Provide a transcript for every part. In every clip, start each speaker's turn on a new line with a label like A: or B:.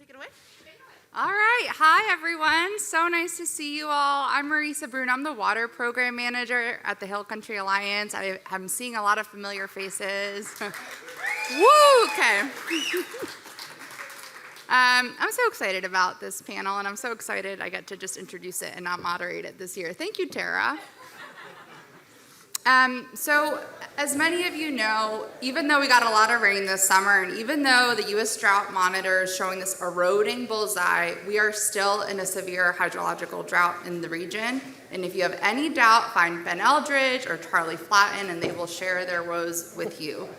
A: Take it away. All right. Hi, everyone. So nice to see you all. I'm Marisa Brun. I'm the Water Program Manager at the Hill Country Alliance. I'm seeing a lot of familiar faces. Woo! Okay. I'm so excited about this panel, and I'm so excited I get to just introduce it and not moderate it this year. Thank you, Tara. So, as many of you know, even though we got a lot of rain this summer, and even though the U.S. Drought Monitor is showing this eroding bullseye, we are still in a severe hydrological drought in the region. And if you have any doubt, find Ben Eldridge or Charlie Flatten, and they will share their woes with you.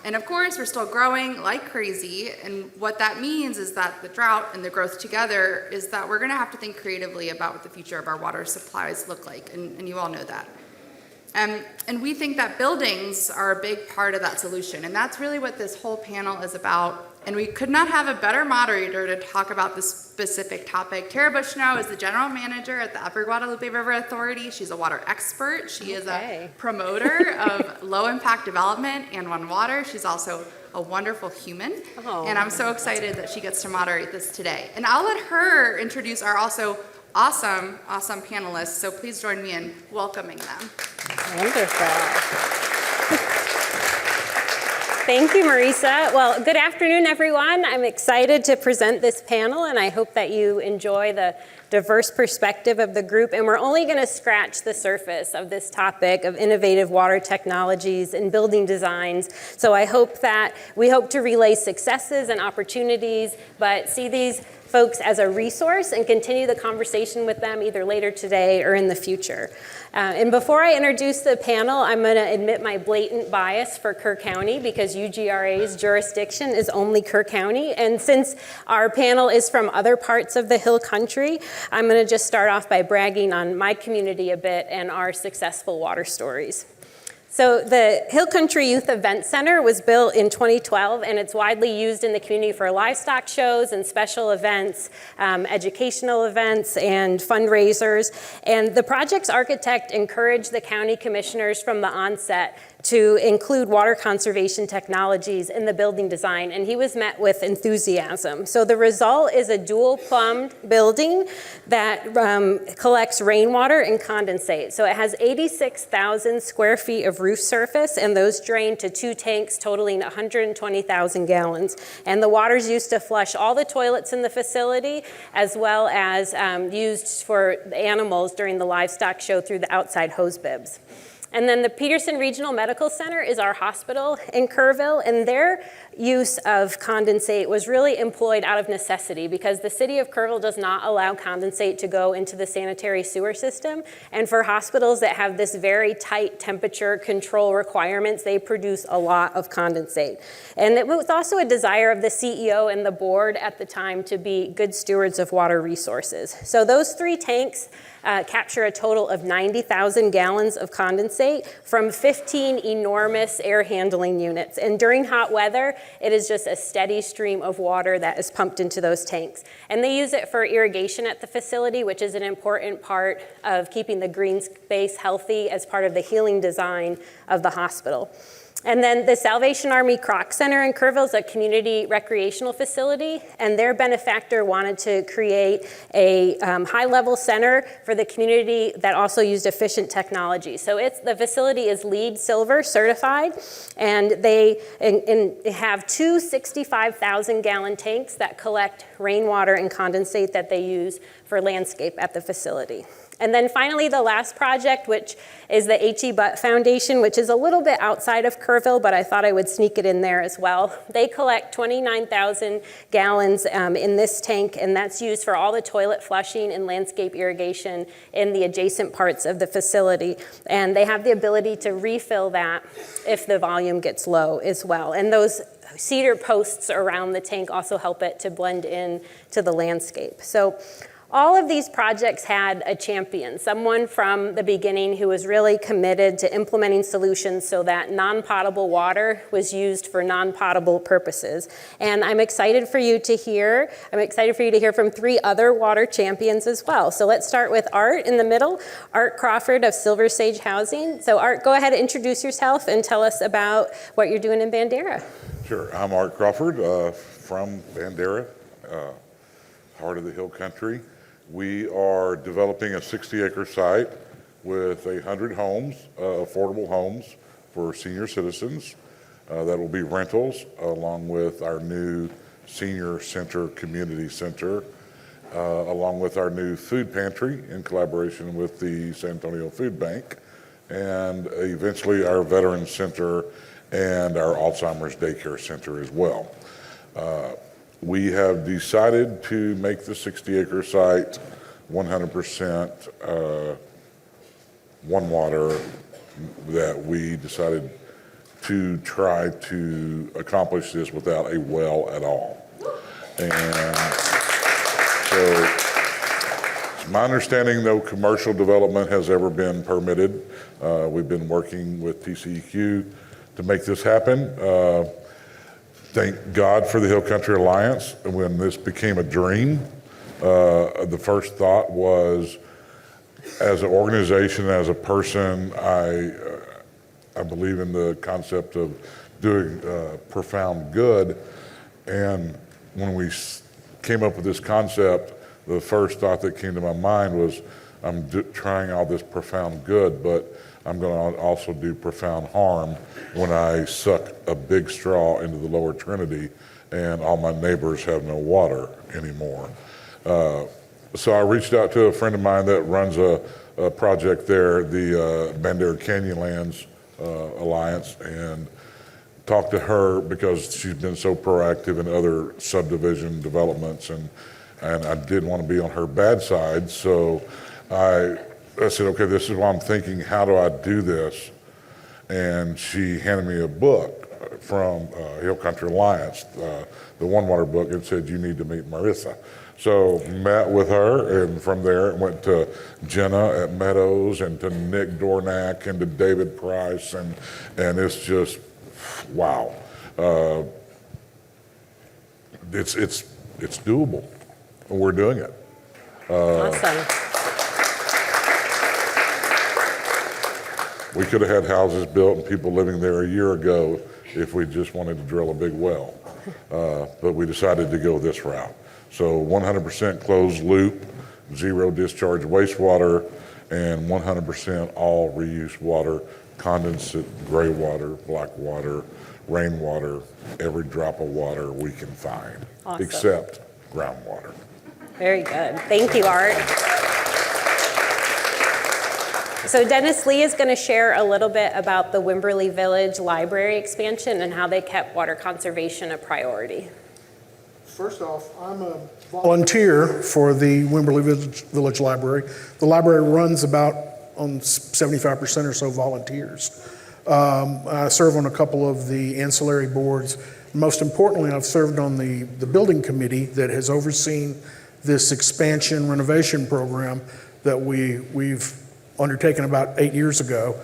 A: And of course, we're still growing like crazy, and what that means is that the drought and the growth together is that we're gonna have to think creatively about what the future of our water supplies look like, and you all know that. And we think that buildings are a big part of that solution, and that's really what this whole panel is about. And we could not have a better moderator to talk about this specific topic. Tara Bushnoe is the general manager at the Upper Guadalupe River Authority. She's a water expert. She is a promoter of low-impact development and One Water. She's also a wonderful human, and I'm so excited that she gets to moderate this today. And I'll let her introduce our also awesome panelists, so please join me in welcoming them.
B: Wonderful. Thank you, Marisa. Well, good afternoon, everyone. I'm excited to present this panel, and I hope that you enjoy the diverse perspective of the group. And we're only going to scratch the surface of this topic of innovative water technologies and building designs. So we hope to relay successes and opportunities, but see these folks as a resource and continue the conversation with them either later today or in the future. And before I introduce the panel, I'm going to admit my blatant bias for Kerr County because UGRA's jurisdiction is only Kerr County. And since our panel is from other parts of the Hill Country, I'm going to just start off by bragging on my community a bit and our successful water stories. So the Hill Country Youth Event Center was built in 2012, and it's widely used in the community for livestock shows and special events, educational events, and fundraisers. And the project's architect encouraged the county commissioners from the onset to include water conservation technologies in the building design, and he was met with enthusiasm. So the result is a dual-plumbed building that collects rainwater and condensate. So it has 86,000 square feet of roof surface, and those drain to 2 tanks totaling 120,000 gallons. And the water's used to flush all the toilets in the facility, as well as used for the animals during the livestock show through the outside hose bibs. And then the Peterson Regional Medical Center is our hospital in Kerrville, and their use of condensate was really employed out of necessity because the city of Kerrville does not allow condensate to go into the sanitary sewer system. And for hospitals that have this very tight temperature control requirements, they produce a lot of condensate. And it was also a desire of the CEO and the board at the time to be good stewards of water resources. So those 3 tanks capture a total of 90,000 gallons of condensate from 15 enormous air handling units. And during hot weather, it is just a steady stream of water that is pumped into those tanks. And they use it for irrigation at the facility, which is an important part of keeping the green space healthy as part of the healing design of the hospital. And then the Salvation Army Croc Center in Kerrville is a community recreational facility, and their benefactor wanted to create a high-level center for the community that also used efficient technology. So the facility is LEED Silver certified, and they have 2 65,000-gallon tanks that collect rainwater and condensate that they use for landscape at the facility. And then finally, the last project, which is the H.E. Butt Foundation, which is a little bit outside of Kerrville, but I thought I would sneak it in there as well. They collect 29,000 gallons in this tank, and that's used for all the toilet flushing and landscape irrigation in the adjacent parts of the facility. And they have the ability to refill that if the volume gets low as well. And those cedar posts around the tank also help it to blend in to the landscape. So all of these projects had a champion, someone from the beginning who was really committed to implementing solutions so that non-potable water was used for non-potable purposes. And I'm excited for you to hear from 3 other water champions as well. So let's start with Art in the middle, Art Crawford of Silver Sage Housing. So Art, go ahead and introduce yourself and tell us about what you're doing in Bandera.
C: Sure, I'm Art Crawford from Bandera. heart of the hill country. We are developing a 60-acre site with 100 homes, affordable homes for senior citizens. That will be rentals, along with our new senior center, community center, along with our new food pantry in collaboration with the San Antonio Food Bank, and eventually our veteran center and our Alzheimer's daycare center as well. We have decided to make the 60-acre site 100% one water, that we decided to try to accomplish this without a well at all. And so it's my understanding no commercial development has ever been permitted. We've been working with TCEQ to make this happen. Thank God for the Hill Country Alliance. When this became a dream, the first thought was, as an organization, as a person, I believe in the concept of doing profound good. And when we came up with this concept, the first thought that came to my mind was, I'm trying all this profound good, but I'm going to also do profound harm when I suck a big straw into the lower Trinity and all my neighbors have no water anymore. So I reached out to a friend of mine that runs a project there, the Bandera Canyonlands Alliance, and talked to her because she's been so proactive in other subdivision developments, and I didn't want to be on her bad side. So I said, okay, this is what I'm thinking. How do I do this? And she handed me a book from Hill Country Alliance, the One Water book, and said, you need to meet Marissa. So met with her, and from there went to Jenna at Meadows, and to Nick Dornack, and to David Price, and it's just, wow. It's doable, and we're doing it.
B: Awesome.
C: We could have had houses built and people living there a year ago if we just wanted to drill a big well, but we decided to go this route. So 100% closed loop, zero discharge wastewater, and 100% all reuse water, condensate, gray water, black water, rainwater, every drop of water we can find,
B: Awesome.
C: Except groundwater.
B: Very good. Thank you, Art. So Dennis Lee is going to share a little bit about the Wimberley Village Library expansion and how they kept water conservation a priority.
D: First off, I'm a volunteer for the Wimberley Village Library. The library runs about on 75% or so volunteers. I serve on a couple of the ancillary boards. Most importantly, I've served on the building committee that has overseen this expansion renovation program that we've undertaken about 8 years ago.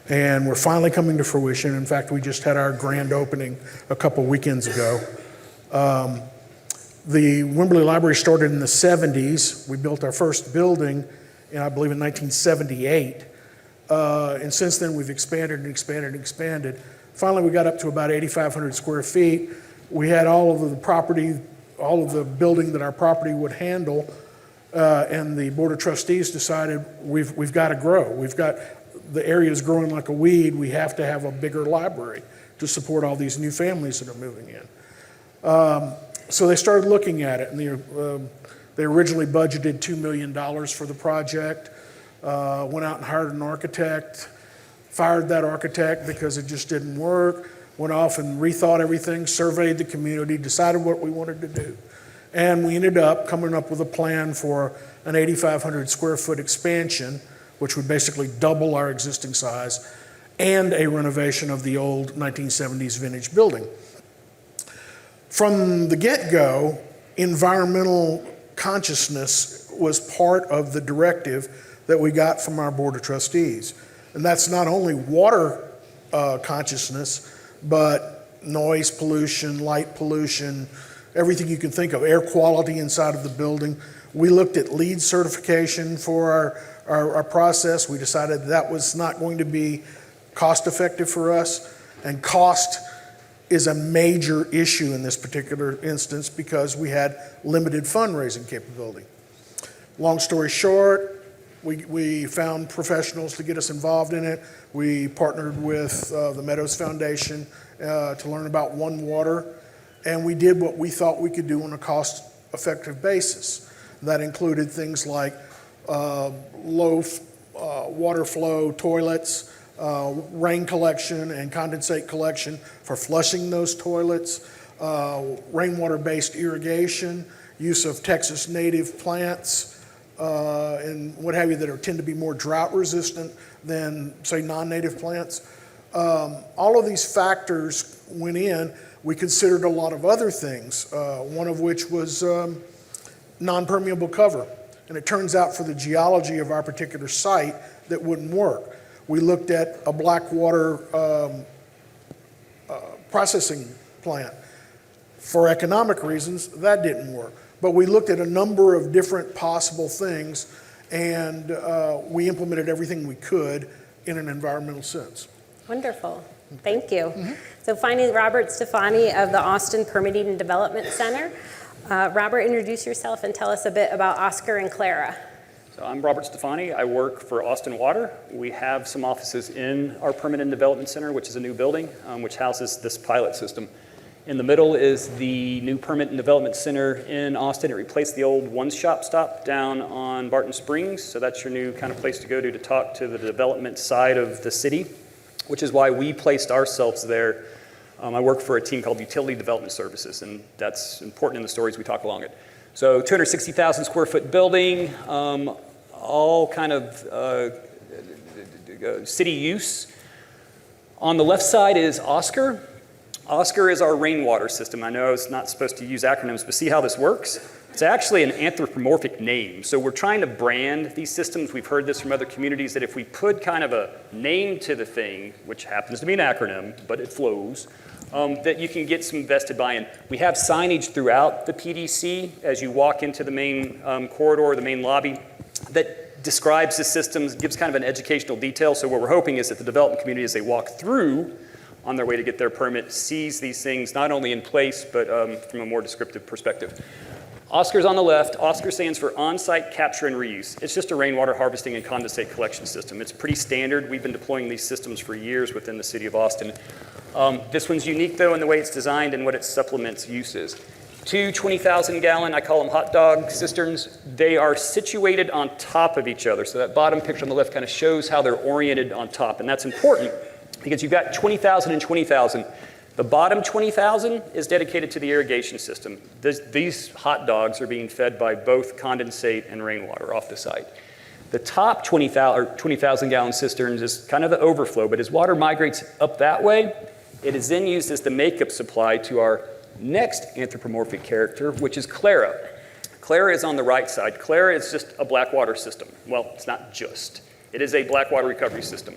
D: And we're finally coming to fruition. In fact, we just had our grand opening a couple weekends ago. The Wimberley Library started in the 70s. We built our first building, I believe, in 1978. And since then, we've expanded and expanded and expanded. Finally, we got up to about 8,500 square feet. We had all of the property, all of the building that our property would handle, and the Board of Trustees decided we've got to grow. The area is growing like a weed. We have to have a bigger library to support all these new families that are moving in. So they started looking at it, and they originally budgeted $2 million for the project, went out and hired an architect, fired that architect because it just didn't work, went off and rethought everything, surveyed the community, decided what we wanted to do. And we ended up coming up with a plan for an 8,500 square foot expansion, which would basically double our existing size, and a renovation of the old 1970s vintage building. From the get-go, environmental consciousness was part of the directive that we got from our Board of Trustees. And that's not only water consciousness, but noise pollution, light pollution, everything you can think of, air quality inside of the building. We looked at LEED certification for our process. We decided that was not going to be cost effective for us, and cost is a major issue in this particular instance because we had limited fundraising capability. Long story short, we found professionals to get us involved in it. We partnered with the Meadows Foundation to learn about One Water, and we did what we thought we could do on a cost-effective basis. That included things like low water flow toilets, rain collection and condensate collection for flushing those toilets, rainwater-based irrigation, use of Texas native plants, and what have you that tend to be more drought resistant than, say, non-native plants. All of these factors went in. We considered a lot of other things, one of which was non-permeable cover. And it turns out for the geology of our particular site, that wouldn't work. We looked at a black water processing plant. For economic reasons, that didn't work. But we looked at a number of different possible things, and we implemented everything we could in an environmental sense.
B: Wonderful. Thank you. So finally, Robert Stefani of the Austin Permitting and Development Center. Robert, introduce yourself and tell us a bit about Oscar and Clara.
E: So I'm Robert Stefani. I work for Austin Water. We have some offices in our Permit and Development Center, which is a new building, which houses this pilot system. In the middle is the new Permit and Development Center in Austin. It replaced the old one-shop stop down on Barton Springs. So that's your new kind of place to go to talk to the development side of the city, which is why we placed ourselves there. I work for a team called Utility Development Services, and that's important in the stories we talk along it. So 260,000 square foot building, all kind of city use. On the left side is Oscar. Oscar is our rainwater system. I know it's not supposed to use acronyms, but see how this works? It's actually an anthropomorphic name. So we're trying to brand these systems. We've heard this from other communities that if we put kind of a name to the thing, which happens to be an acronym, but it flows, that you can get some vested buy-in. We have signage throughout the PDC as you walk into the main corridor, the main lobby, that describes the systems, gives kind of an educational detail. So what we're hoping is that the development community, as they walk through on their way to get their permit, sees these things not only in place, but from a more descriptive perspective. Oscar's on the left. Oscar stands for On-Site Capture and Reuse. It's just a rainwater harvesting and condensate collection system. It's pretty standard. We've been deploying these systems for years within the city of Austin. This one's unique, though, in the way it's designed and what it supplements uses. Two 20,000-gallon, I call them hot dog cisterns. They are situated on top of each other. So that bottom picture on the left kind of shows how they're oriented on top. And that's important because you've got 20,000 and 20,000. The bottom 20,000 is dedicated to the irrigation system. These hot dogs are being fed by both condensate and rainwater off the site. The top 20,000 gallon cisterns is kind of the overflow, but as water migrates up that way, it is then used as the makeup supply to our next anthropomorphic character, which is Clara. Clara is on the right side. Clara is just a black water system. Well, it's not just. It is a black water recovery system.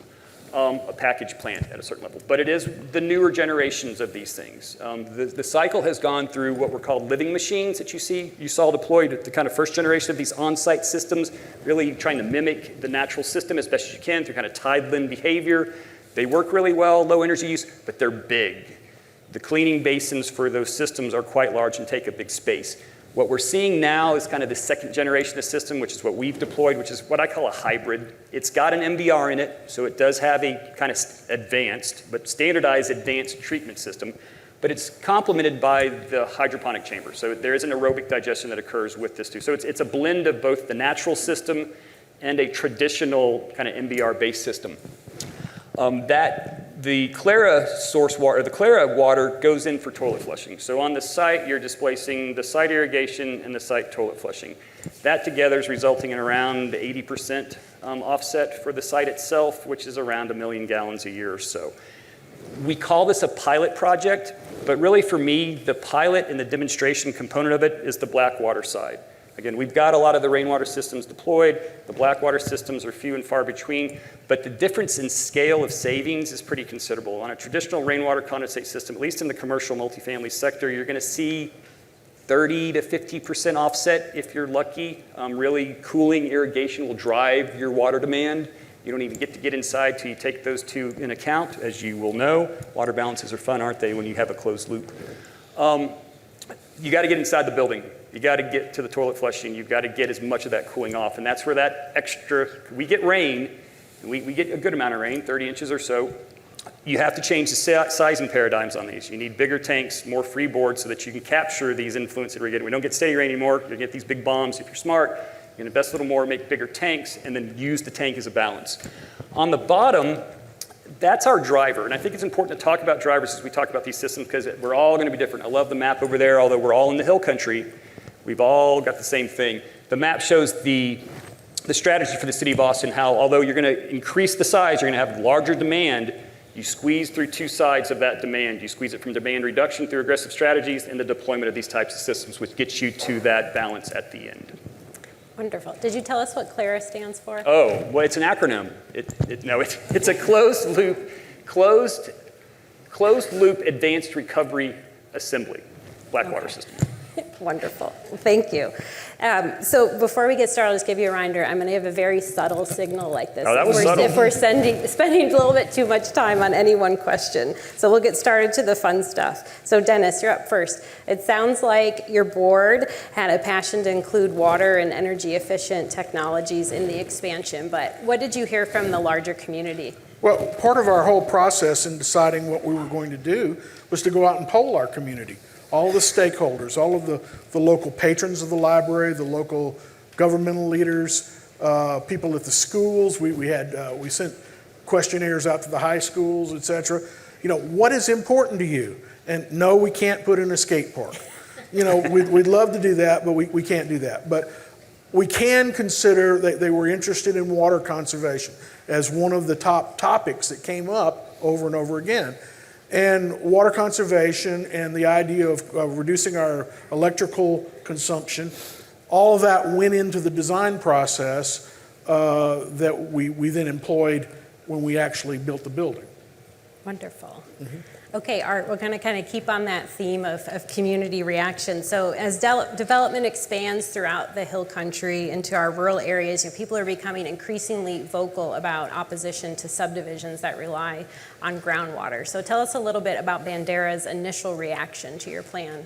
E: A package plant at a certain level. But it is the newer generations of these things. The cycle has gone through what were called living machines that you saw deployed at the kind of first generation of these on-site systems, really trying to mimic the natural system as best as you can through kind of tideland behavior. They work really well, low energy use, but they're big. The cleaning basins for those systems are quite large and take a big space. What we're seeing now is kind of the second generation of system, which is what we've deployed, which is what I call a hybrid. It's got an MBR in it, so it does have a kind of advanced, but standardized advanced treatment system. But it's complemented by the hydroponic chamber. So there is an aerobic digestion that occurs with this too. So it's a blend of both the natural system and a traditional kind of MBR-based system. The Clara source water, the Clara water goes in for toilet flushing. So on the site, you're displacing the site irrigation and the site toilet flushing. That together is resulting in around 80% offset for the site itself, which is around 1 million gallons a year or so. We call this a pilot project, but really for me, the pilot and the demonstration component of it is the black water side. Again, we've got a lot of the rainwater systems deployed. The black water systems are few and far between, but the difference in scale of savings is pretty considerable. On a traditional rainwater condensate system, at least in the commercial multifamily sector, you're going to see 30 to 50% offset if you're lucky. Really cooling irrigation will drive your water demand. You don't even get inside till you take those two in account. As you will know, water balances are fun, aren't they, when you have a closed loop. You got to get inside the building. You got to get to the toilet flushing. You've got to get as much of that cooling off. And that's where that extra, we get rain, and we get a good amount of rain, 30 inches or so. You have to change the sizing paradigms on these. You need bigger tanks, more freeboard so that you can capture these influence that we're getting. We don't get steady rain anymore. You get these big bombs. If you're smart, you can invest a little more, make bigger tanks, and then use the tank as a balance. On the bottom, that's our driver. And I think it's important to talk about drivers as we talk about these systems because we're all going to be different. I love the map over there. Although we're all in the hill country, we've all got the same thing. The map shows the strategy for the city of Austin, how although you're going to increase the size, you're going to have larger demand. You squeeze through two sides of that demand. You squeeze it from demand reduction through aggressive strategies and the deployment of these types of systems, which gets you to that balance at the end.
B: Wonderful. Did you tell us what CLARA stands for?
E: Oh, well, it's an acronym. It's a closed loop advanced recovery assembly, black water system.
B: Wonderful. Thank you. So before we get started, I'll just give you a reminder. I'm going to have a very subtle signal like this.
E: Oh, that was subtle.
B: If we're spending a little bit too much time on any one question. So we'll get started to the fun stuff. So Dennis, you're up first. It sounds like your board had a passion to include water and energy efficient technologies in the expansion, but what did you hear from the larger community?
D: Well, part of our whole process in deciding what we were going to do was to go out and poll our community. All the stakeholders, all of the local patrons of the library, the local governmental leaders, people at the schools. We sent questionnaires out to the high schools, et cetera. You know, what is important to you? And no, we can't put in a skate park. You know, we'd love to do that, but we can't do that. But we can consider that they were interested in water conservation as one of the top topics that came up over and over again. And water conservation and the idea of reducing our electrical consumption, all of that went into the design process that we then employed when we actually built the building.
B: Wonderful. Mm-hmm. Okay, Art, we're going to kind of keep on that theme of community reaction. So as development expands throughout the hill country into our rural areas, people are becoming increasingly vocal about opposition to subdivisions that rely on groundwater. So tell us a little bit about Bandera's initial reaction to your plan.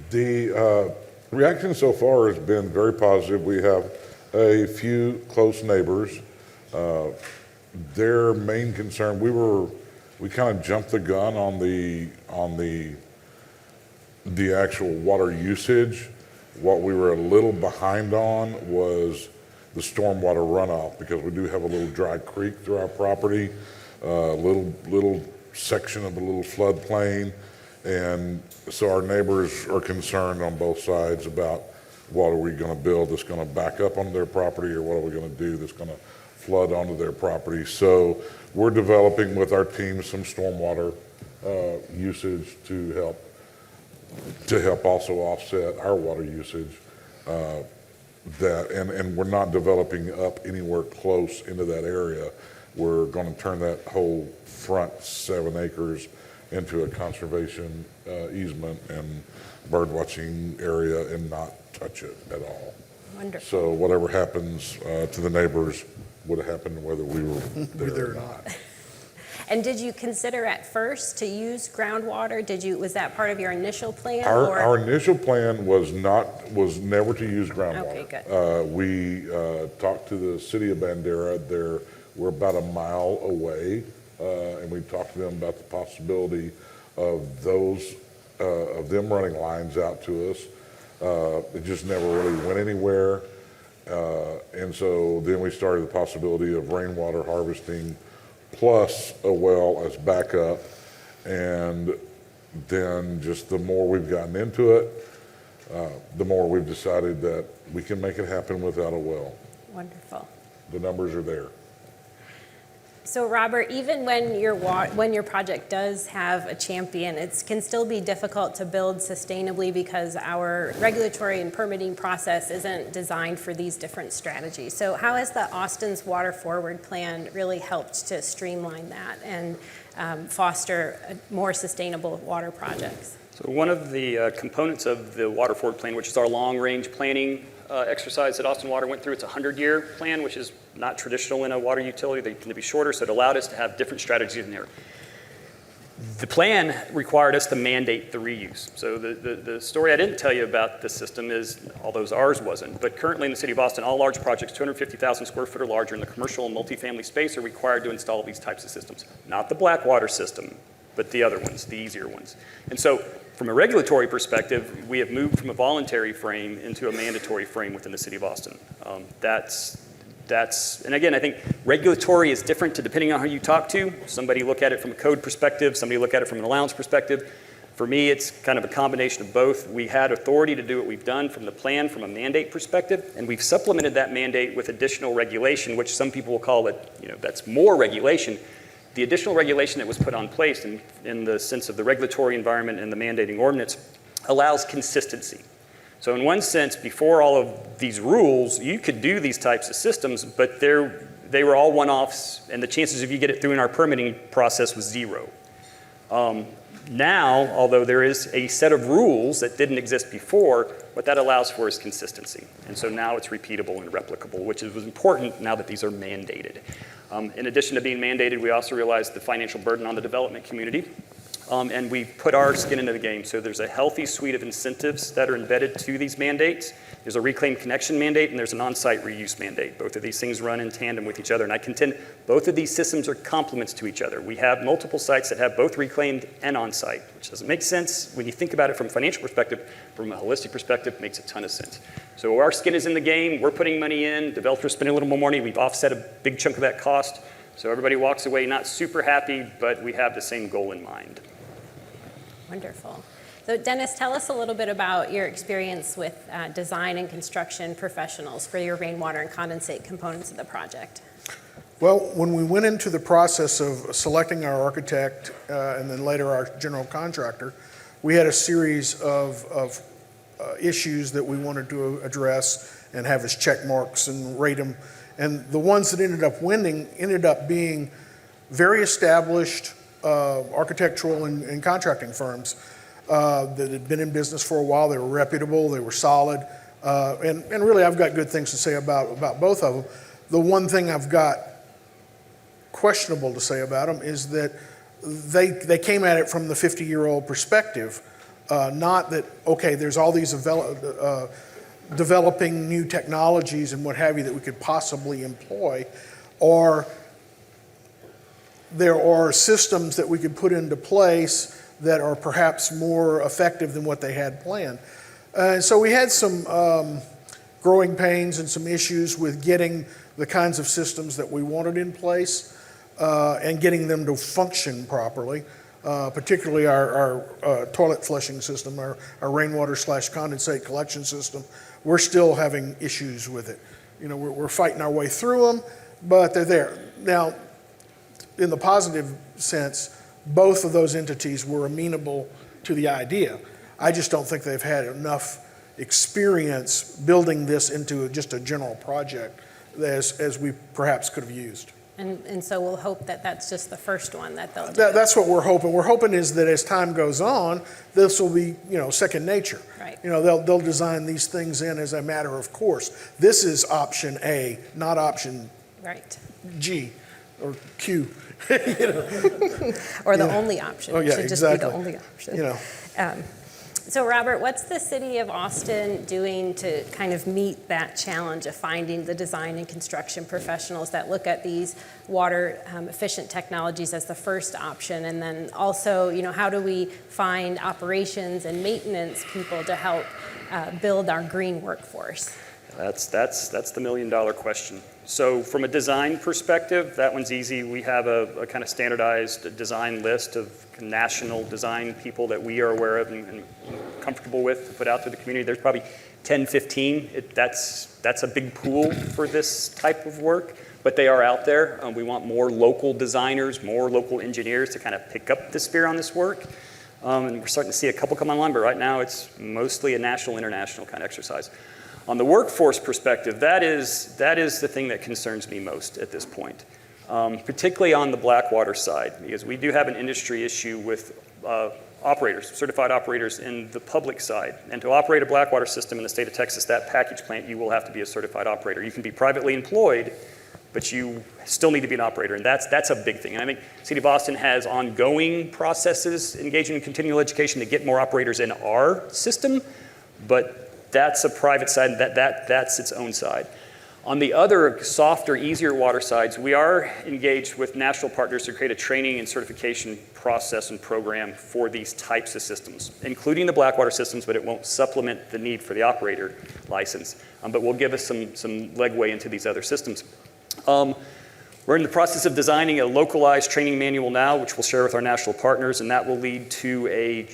C: The reaction so far has been very positive. We have a few close neighbors. Their main concern, we kind of jumped the gun on the actual water usage. What we were a little behind on was the stormwater runoff because we do have a little dry creek through our property, little section of a little floodplain, and so our neighbors are concerned on both sides about what are we going to build that's going to back up onto their property or what are we going to do that's going to flood onto their property. So we're developing with our team some stormwater usage to help also offset our water usage. And we're not developing up anywhere close into that area. We're going to turn that whole front 7 acres into a conservation easement and bird watching area and not touch it at all.
B: Wonderful.
C: So whatever happens to the neighbors would have happened whether we were there or not.
B: And did you consider at first to use groundwater? Was that part of your initial plan?
C: Our initial plan was never to use groundwater.
B: Okay, good.
C: We talked to the city of Bandera. We're about a mile away, and we talked to them about the possibility of them running lines out to us. It just never really went anywhere. And so then we started the possibility of rainwater harvesting plus a well as backup. And then just the more we've gotten into it, the more we've decided that we can make it happen without a well.
B: Wonderful.
C: The numbers are there.
B: So Robert, even when your project does have a champion, it can still be difficult to build sustainably because our regulatory and permitting process isn't designed for these different strategies. So how has the Austin's Water Forward plan really helped to streamline that and foster more sustainable water projects?
E: So one of the components of the Water Forward plan, which is our long-range planning exercise that Austin Water went through, it's a 100-year plan, which is not traditional in a water utility. They tend to be shorter, so it allowed us to have different strategies in there. The plan required us to mandate the reuse. So the story I didn't tell you about this system is, although ours wasn't, but currently in the city of Austin, all large projects 250,000 square foot or larger in the commercial and multifamily space are required to install these types of systems. Not the Blackwater system, but the other ones, the easier ones. And so from a regulatory perspective, we have moved from a voluntary frame into a mandatory frame within the city of Austin. And again, I think regulatory is different depending on who you talk to. Somebody look at it from a code perspective, somebody look at it from an allowance perspective. For me, it's kind of a combination of both. We had authority to do what we've done from the plan from a mandate perspective, and we've supplemented that mandate with additional regulation, which some people will call it, that's more regulation. The additional regulation that was put on place in the sense of the regulatory environment and the mandating ordinance allows consistency. So in one sense, before all of these rules, you could do these types of systems, but they were all one-offs, and the chances of you get it through in our permitting process was zero. Now, although there is a set of rules that didn't exist before, what that allows for is consistency. And so now it's repeatable and replicable, which is important now that these are mandated. In addition to being mandated, we also realized the financial burden on the development community. And we put our skin into the game. So there's a healthy suite of incentives that are embedded to these mandates. There's a reclaimed connection mandate and there's an on-site reuse mandate. Both of these things run in tandem with each other. And I contend both of these systems are complements to each other. We have multiple sites that have both reclaimed and on-site, which doesn't make sense when you think about it from a financial perspective. From a holistic perspective, it makes a ton of sense. So our skin is in the game. We're putting money in. Developers spending a little more money. We've offset a big chunk of that cost. So everybody walks away not super happy, but we have the same goal in mind.
B: Wonderful. So Dennis, tell us a little bit about your experience with design and construction professionals for your rainwater and condensate components of the project.
D: Well, when we went into the process of selecting our architect and then later our general contractor, we had a series of issues that we wanted to address and have as check marks and rate them. And the ones that ended up winning ended up being very established architectural and contracting firms that had been in business for a while. They were reputable, they were solid, and really I've got good things to say about both of them. The one thing I've got questionable to say about them is that they came at it from the 50-year-old perspective, not that, okay, there's all these developing new technologies and what have you that we could possibly employ, or there are systems that we could put into place that are perhaps more effective than what they had planned. So we had some growing pains and some issues with getting the kinds of systems that we wanted in place and getting them to function properly, particularly our toilet flushing system, our rainwater/condensate collection system. We're still having issues with it. We're fighting our way through them, but they're there. Now, in the positive sense, both of those entities were amenable to the idea. I just don't think they've had enough experience building this into just a general project as we perhaps could have used.
B: And so we'll hope that that's just the first one that they'll do.
D: That's what we're hoping. We're hoping is that as time goes on, this will be, second nature.
B: Right.
D: They'll design these things in as a matter of course. This is option A, not option G or Q.
B: Or the only option.
D: Oh, yeah,
B: It should just
D: exactly.
B: be the only option. So Robert, what's the city of Austin doing to kind of meet that challenge of finding the design and construction professionals that look at these water efficient technologies as the first option? And then also, how do we find operations and maintenance people to help build our green workforce?
E: That's the million-dollar question. So from a design perspective, that one's easy. We have a kind of standardized design list of national design people that we are aware of and comfortable with to put out to the community. There's probably 10, 15. That's a big pool for this type of work, but they are out there. We want more local designers, more local engineers to kind of pick up the spear on this work. And we're starting to see a couple come online, but right now it's mostly a national, international kind of exercise. On the workforce perspective, that is the thing that concerns me most at this point, particularly on the Blackwater side, because we do have an industry issue with operators, certified operators in the public side. And to operate a Blackwater system in the state of Texas, that package plant, you will have to be a certified operator. You can be privately employed, but you still need to be an operator, and that's a big thing. And I think City of Austin has ongoing processes engaging in continual education to get more operators in our system, but that's a private side, that's its own side. On the other softer, easier water sides, we are engaged with national partners to create a training and certification process and program for these types of systems, including the Blackwater systems, but it won't supplement the need for the operator license, but will give us some legway into these other systems. We're in the process of designing a localized training manual now, which we'll share with our national partners, and that will lead to a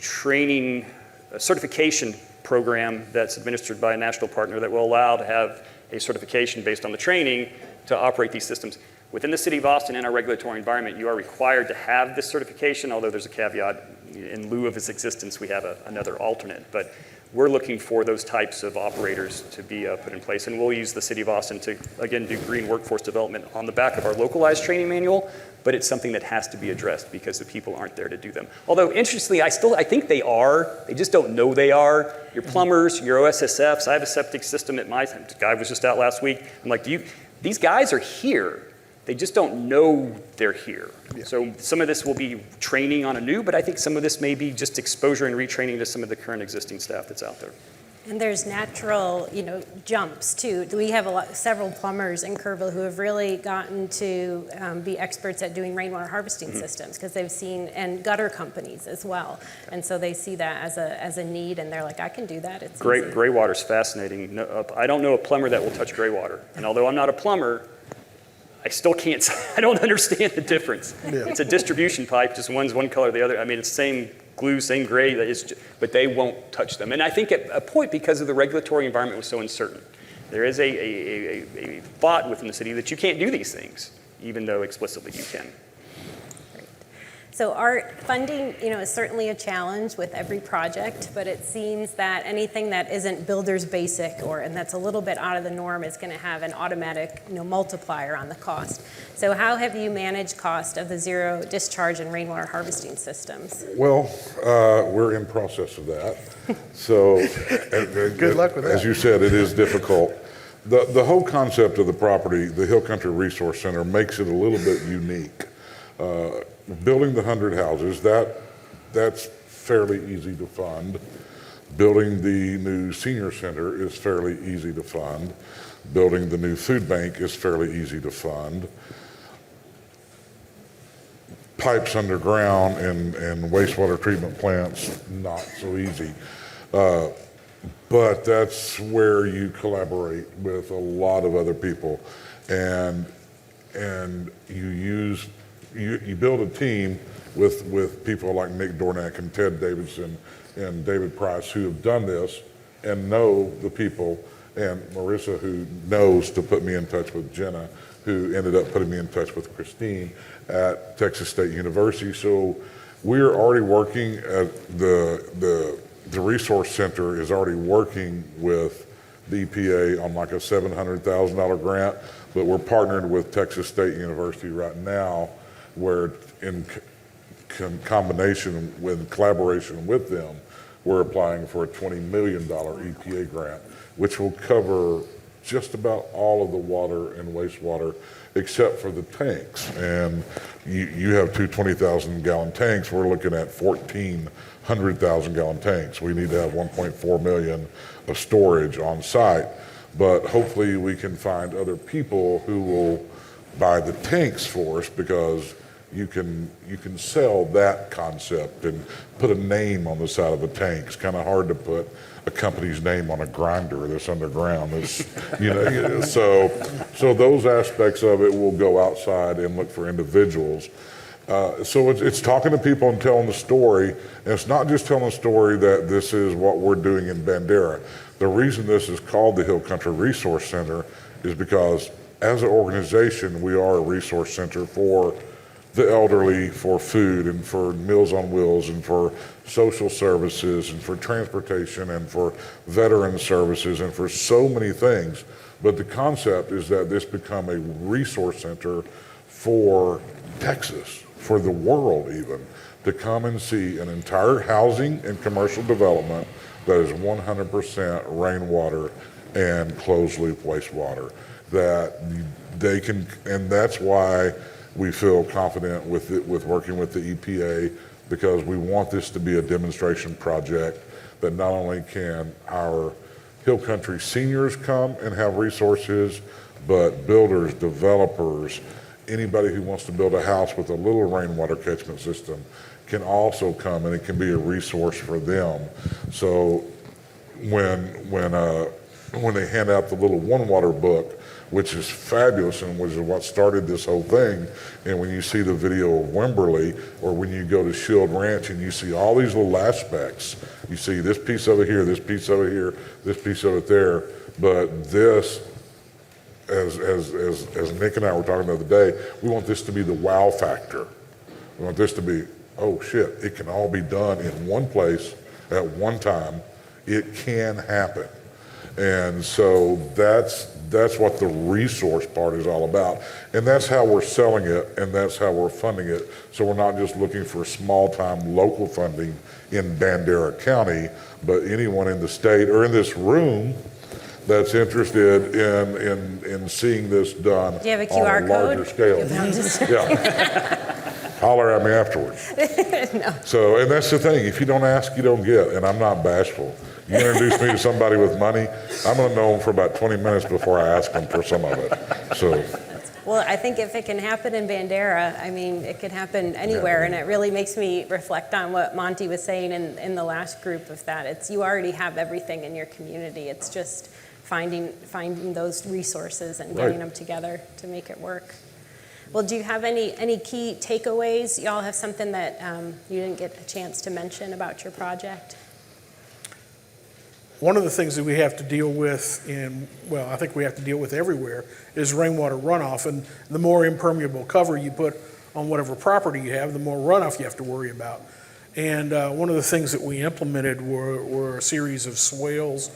E: certification program that's administered by a national partner that will allow to have a certification based on the training to operate these systems. Within the City of Austin, in our regulatory environment, you are required to have this certification, although there's a caveat. In lieu of its existence, we have another alternate. But we're looking for those types of operators to be put in place. And we'll use the City of Austin to, again, do green workforce development on the back of our localized training manual, but it's something that has to be addressed because the people aren't there to do them. Although, interestingly, I think they are. They just don't know they are. Your plumbers, your OSSFs. I have a septic system at my, the guy was just out last week. I'm like, these guys are here. They just don't know they're here. Yeah. So some of this will be training on anew, but I think some of this may be just exposure and retraining to some of the current existing staff that's out there.
B: And there's natural, jumps too. We have several plumbers in Kerrville who have really gotten to be experts at doing rainwater harvesting systems because they've seen, and gutter companies as well. And so they see that as a need, and they're like, I can do that. It's easy.
E: Gray water's fascinating. I don't know a plumber that will touch gray water. And although I'm not a plumber, I still can't, I don't understand the difference. Yeah. It's a distribution pipe, just one's one color or the other. I mean, it's same glue, same gray, but they won't touch them. And I think at a point, because of the regulatory environment was so uncertain, there is a thought within the city that you can't do these things, even though explicitly you can.
B: So our funding, is certainly a challenge with every project, but it seems that anything that isn't builder's basic and that's a little bit out of the norm is going to have an automatic, multiplier on the cost. So how have you managed cost of the zero discharge and rainwater harvesting systems?
C: Well, we're in process of that. So
D: good luck with that.
C: As you said, it is difficult. The whole concept of the property, the Hill Country Resource Center, makes it a little bit unique. Building the 100 houses, that's fairly easy to fund. Building the new senior center is fairly easy to fund. Building the new food bank is fairly easy to fund. Pipes underground and wastewater treatment plants, not so easy. But that's where you collaborate with a lot of other people, and you build a team with people like Nick Dornack and Ted Davidson and David Price who have done this and know the people, and Marissa, who knows to put me in touch with Jenna, who ended up putting me in touch with Christine at Texas State University. So we're already working at the resource center is already working with the EPA on like a $700,000 grant, but we're partnered with Texas State University right now, where in combination with collaboration with them, we're applying for a $20 million EPA grant, which will cover just about all of the water and wastewater except for the tanks. And you have two 20,000 gallon tanks. We're looking at 1,400,000 gallon tanks. We need to have 1.4 million of storage on site, but hopefully we can find other people who will buy the tanks for us, because you can sell that concept and put a name on the side of a tank. It's kind of hard to put a company's name on a grinder that's underground. It's, so those aspects of it will go outside and look for individuals. So it's talking to people and telling the story, and it's not just telling the story that this is what we're doing in Bandera. The reason this is called the Hill Country Resource Center is because as an organization, we are a resource center for the elderly, for food and for Meals on Wheels and for social services and for transportation and for veteran services and for so many things. But the concept is that this become a resource center for Texas, for the world even, to come and see an entire housing and commercial development that is 100% rainwater and closed loop wastewater. that they can, and that's why we feel confident with it, with working with the EPA, because we want this to be a demonstration project that not only can our Hill Country seniors come and have resources, but builders, developers, anybody who wants to build a house with a little rainwater catchment system can also come, and it can be a resource for them. So when they hand out the little One Water book, which is fabulous and which is what started this whole thing, and when you see the video of Wimberley, or when you go to Shield Ranch and you see all these little aspects, you see this piece of it here, this piece of it here, this piece of it there, but this, as Nick and I were talking the other day, we want this to be the wow factor. We want this to be, oh shit, it can all be done in one place at one time. It can happen. And so that's what the resource part is all about. And that's how we're selling it, and that's how we're funding it. So we're not just looking for small-time local funding in Bandera County, but anyone in the state or in this room that's interested in seeing this done
B: Do you have a
C: on
B: QR
C: a
B: code?
C: larger scale. Yeah. Holler at me afterwards. No. So, and that's the thing. If you don't ask, you don't get. And I'm not bashful. You introduce me to somebody with money, I'm going to know them for about 20 minutes before I ask them for some of it. So,
B: Well, I think if it can happen in Bandera, I mean, it can happen anywhere, and it really makes me reflect on what Monty was saying in the last group of that. It's you already have everything in your community. It's just finding those resources and getting them together to make it work. Well, do you have any key takeaways? Y'all have something that you didn't get a chance to mention about your project?
D: One of the things that we have to deal with I think we have to deal with everywhere, is rainwater runoff. And the more impermeable cover you put on whatever property you have, the more runoff you have to worry about. And one of the things that we implemented were a series of swales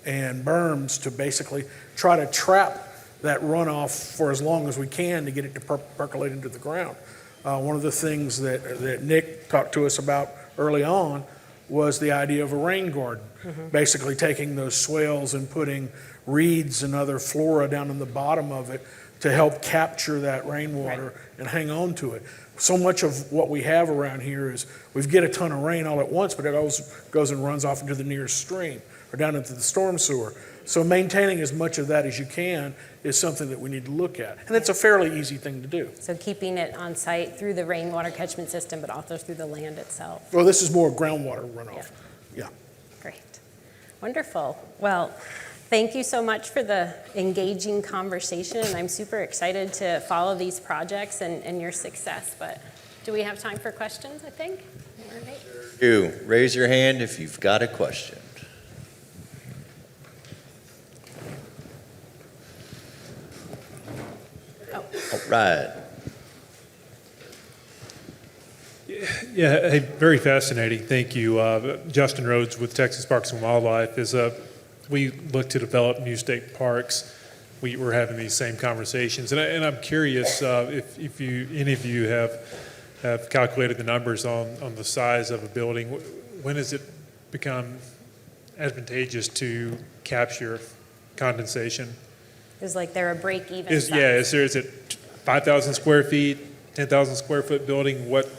D: and berms to basically try to trap that runoff for as long as we can to get it to percolate into the ground. One of the things that Nick talked to us about early on was the idea of a rain garden. Basically taking those swales and putting reeds and other flora down in the bottom of it to help capture that rainwater and hang on to it. So much of what we have around here is we get a ton of rain all at once, but it always goes and runs off into the nearest stream or down into the storm sewer. So maintaining as much of that as you can is something that we need to look at. And it's a fairly easy thing to do.
B: So keeping it on site through the rainwater catchment system, but also through the land itself.
D: Well, this is more groundwater runoff. Yeah.
B: Great. Wonderful. Well, thank you so much for the engaging conversation, and I'm super excited to follow these projects and your success. But do we have time for questions, I think? All right.
F: You raise your hand if you've got a question.
B: Oh.
F: All right.
G: Yeah, hey, very fascinating. Thank you. Justin Rhodes with Texas Parks and Wildlife. We look to develop new state parks. We're having these same conversations, and I'm curious if any of you have calculated the numbers on the size of a building. When does it become advantageous to capture condensation?
B: Is like there a break even?
G: Is it 5,000 square feet, 10,000 square foot building? What?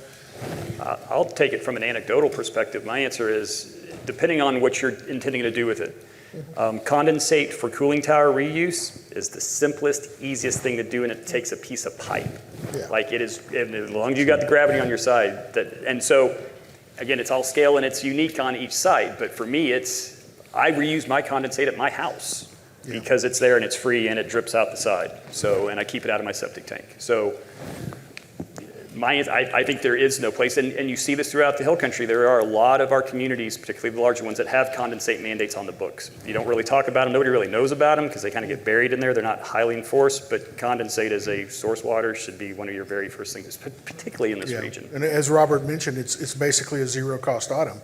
E: I'll take it from an anecdotal perspective. My answer is, depending on what you're intending to do with it. Condensate for cooling tower reuse is the simplest, easiest thing to do, and it takes a piece of pipe. Like it is, as long as you got the gravity on your side. And so, again, it's all scale and it's unique on each site. But for me, I reuse my condensate at my house because it's there and it's free and it drips out the side. So, and I keep it out of my septic tank. So, I think there is no place, and you see this throughout the Hill Country. There are a lot of our communities, particularly the larger ones, that have condensate mandates on the books. You don't really talk about them. Nobody really knows about them because they kind of get buried in there. They're not highly enforced, but condensate as a source water should be one of your very first things, particularly in this region.
D: And as Robert mentioned, it's basically a zero cost item.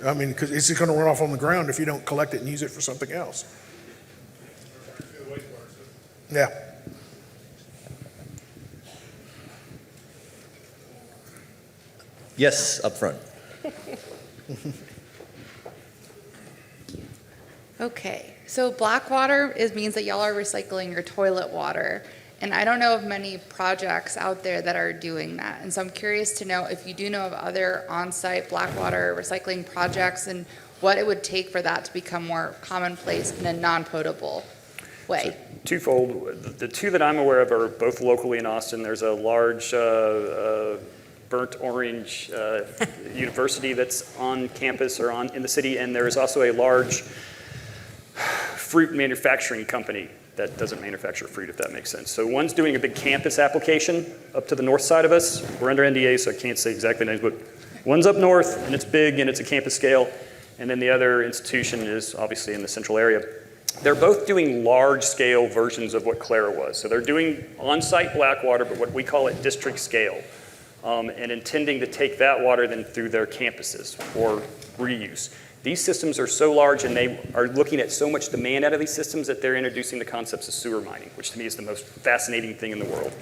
D: I mean, because it's going to run off on the ground if you don't collect it and use it for something else. Yeah.
F: Yes, up front.
A: Okay, so black water means that y'all are recycling your toilet water. And I don't know of many projects out there that are doing that. And so I'm curious to know if you do know of other on-site black water recycling projects and what it would take for that to become more commonplace in a non-potable way.
E: Twofold. The two that I'm aware of are both locally in Austin. There's a large burnt orange university that's on campus or in the city, and there's also a large fruit manufacturing company that doesn't manufacture fruit, if that makes sense. So one's doing a big campus application up to the north side of us. We're under NDA, so I can't say exactly names, but one's up north, and it's big, and it's a campus scale. And then the other institution is obviously in the central area. They're both doing large-scale versions of what Clara was. So they're doing on-site black water, but what we call it district scale, and intending to take that water then through their campuses for reuse. These systems are so large, and they are looking at so much demand out of these systems that they're introducing the concepts of sewer mining, which to me is the most fascinating thing in the world.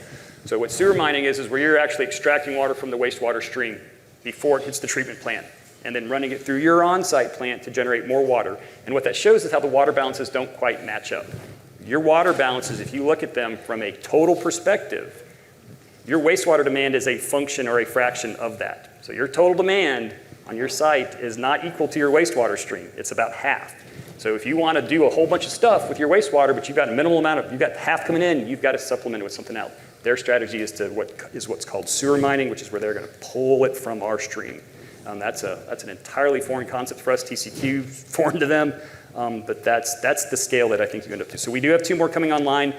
E: So what sewer mining is where you're actually extracting water from the wastewater stream before it hits the treatment plant, and then running it through your on-site plant to generate more water. And what that shows is how the water balances don't quite match up. Your water balances, if you look at them from a total perspective, your wastewater demand is a function or a fraction of that. So your total demand on your site is not equal to your wastewater stream. It's about half. So if you want to do a whole bunch of stuff with your wastewater, but you've got a minimal amount of, you've got half coming in, you've got to supplement it with something else. Their strategy is what's called sewer mining, which is where they're going to pull it from our stream. That's an entirely foreign concept for us. TCQ, foreign to them, but that's the scale that I think you end up to. So we do have 2 more coming online,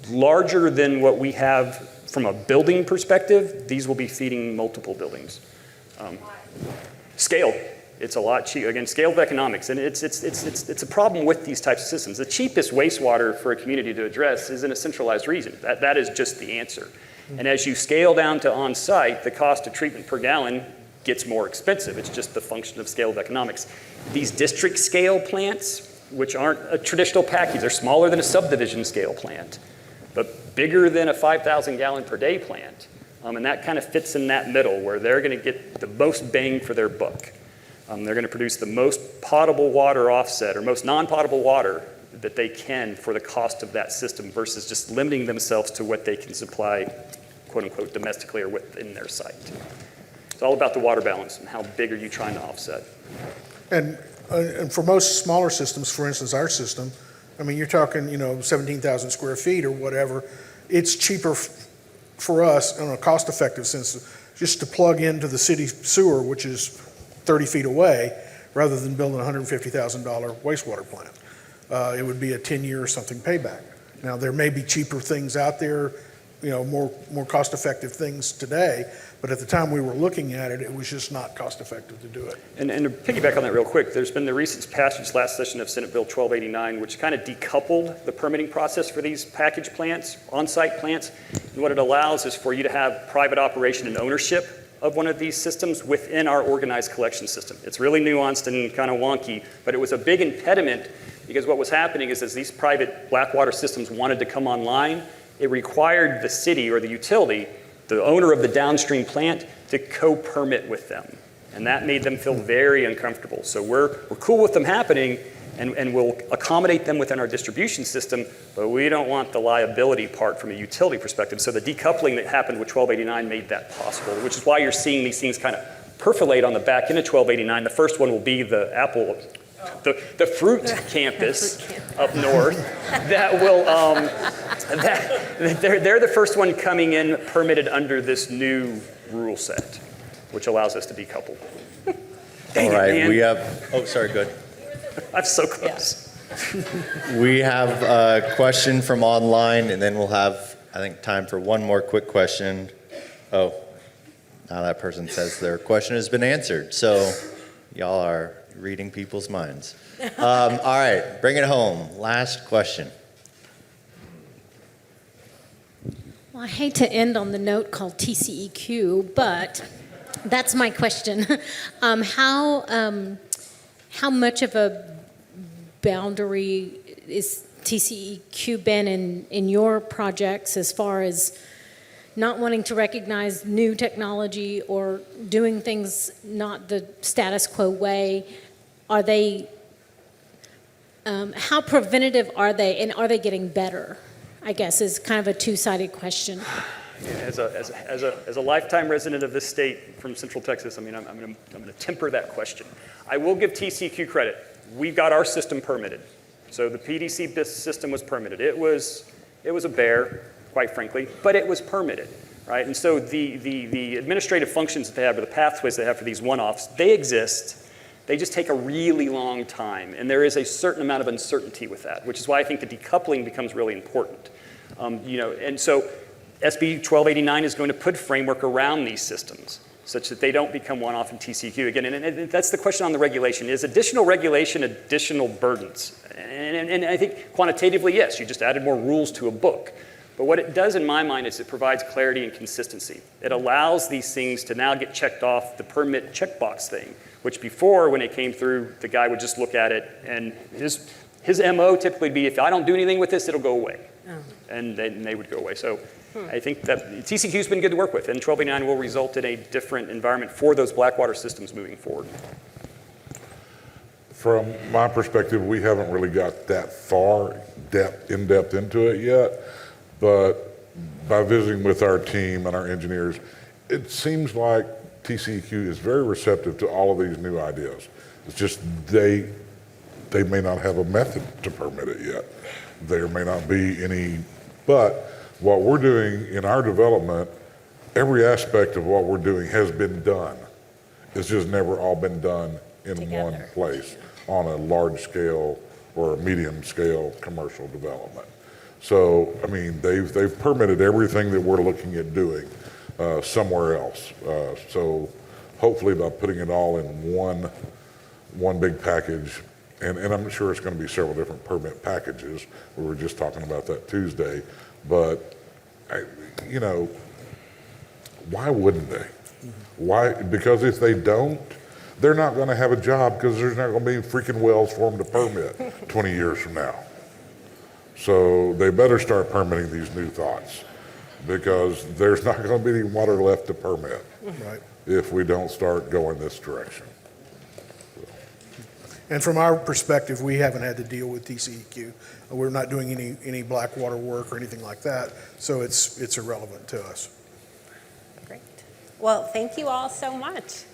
E: larger than what we have from a building perspective. These will be feeding multiple buildings. Scale, it's a lot cheaper. Again, scale of economics, and it's a problem with these types of systems. The cheapest wastewater for a community to address is in a centralized region. That is just the answer. And as you scale down to on-site, the cost of treatment per gallon gets more expensive. It's just the function of scale of economics. These district scale plants, which aren't a traditional package, they're smaller than a subdivision scale plant, but bigger than a 5,000 gallon per day plant. And that kind of fits in that middle where they're going to get the most bang for their buck. They're going to produce the most potable water offset or most non-potable water that they can for the cost of that system versus just limiting themselves to what they can supply, quote unquote, domestically or within their site. It's all about the water balance and how big are you trying to offset.
D: And for most smaller systems, for instance, our system, I mean, you're talking, 17,000 square feet or whatever. It's cheaper for us on a cost-effective sense just to plug into the city sewer, which is 30 feet away, rather than building a $150,000 wastewater plant. It would be a 10-year or something payback. Now, there may be cheaper things out there, more cost-effective things today, but at the time we were looking at it, it was just not cost-effective to do it.
E: And to piggyback on that real quick, there's been the recent passage last session of Senate Bill 1289, which kind of decoupled the permitting process for these package plants, on-site plants. And what it allows is for you to have private operation and ownership of one of these systems within our organized collection system. It's really nuanced and kind of wonky, but it was a big impediment because what was happening is as these private black water systems wanted to come online, it required the city or the utility, the owner of the downstream plant, to co-permit with them. And that made them feel very uncomfortable. So we're cool with them happening and we'll accommodate them within our distribution system, but we don't want the liability part from a utility perspective. So the decoupling that happened with 1289 made that possible, which is why you're seeing these things kind of percolate on the back end of 1289. The first one will be the Apple, the fruit campus up north that will, they're the first one coming in permitted under this new rule set, which allows us to decouple.
F: All right, we have, sorry, good.
E: I'm so close.
F: We have a question from online, and then we'll have, I think, time for one more quick question. Oh, now that person says their question has been answered. So y'all are reading people's minds. All right, bring it home. Last question.
H: Well, I hate to end on the note called TCEQ, but that's my question. How much of a boundary is TCEQ been in your projects as far as not wanting to recognize new technology or doing things not the status quo way? Are they How preventative are they, and are they getting better? I guess is kind of a two-sided question.
E: As a lifetime resident of this state from Central Texas, I mean, I'm going to temper that question. I will give TCEQ credit. We got our system permitted. So the PDC system was permitted. It was a bear, quite frankly, but it was permitted, right? And so the administrative functions that they have, or the pathways they have for these one-offs, they exist. They just take a really long time, and there is a certain amount of uncertainty with that, which is why I think the decoupling becomes really important. And so SB 1289 is going to put framework around these systems such that they don't become one-off in TCEQ. Again, and that's the question on the regulation. Is additional regulation additional burdens? And I think quantitatively, yes, you just added more rules to a book. But what it does in my mind is it provides clarity and consistency. It allows these things to now get checked off the permit checkbox thing, which before, when it came through, the guy would just look at it, and his MO typically would be, if I don't do anything with this, it'll go away.
B: Oh.
E: And then they would go away. So I think that TCEQ's been good to work with, and 1289 will result in a different environment for those blackwater systems moving forward.
C: From my perspective, we haven't really got that far in depth into it yet, but by visiting with our team and our engineers, it seems like TCEQ is very receptive to all of these new ideas. It's just they may not have a method to permit it yet. There may not be any, but what we're doing in our development, every aspect of what we're doing has been done. It's just never all been done in one
B: Together.
C: place on a large scale or a medium scale commercial development. So, I mean, they've permitted everything that we're looking at doing somewhere else. So hopefully by putting it all in one big package, and I'm sure it's going to be several different permit packages. We were just talking about that Tuesday, but why wouldn't they? Why? Because if they don't, they're not going to have a job because there's not going to be freaking wells for them to permit 20 years from now. So they better start permitting these new thoughts because there's not going to be any water left to permit if we don't start going this direction.
D: And from our perspective, we haven't had to deal with TCEQ. We're not doing any black water work or anything like that, so it's irrelevant to us.
B: Great. Well, thank you all so much.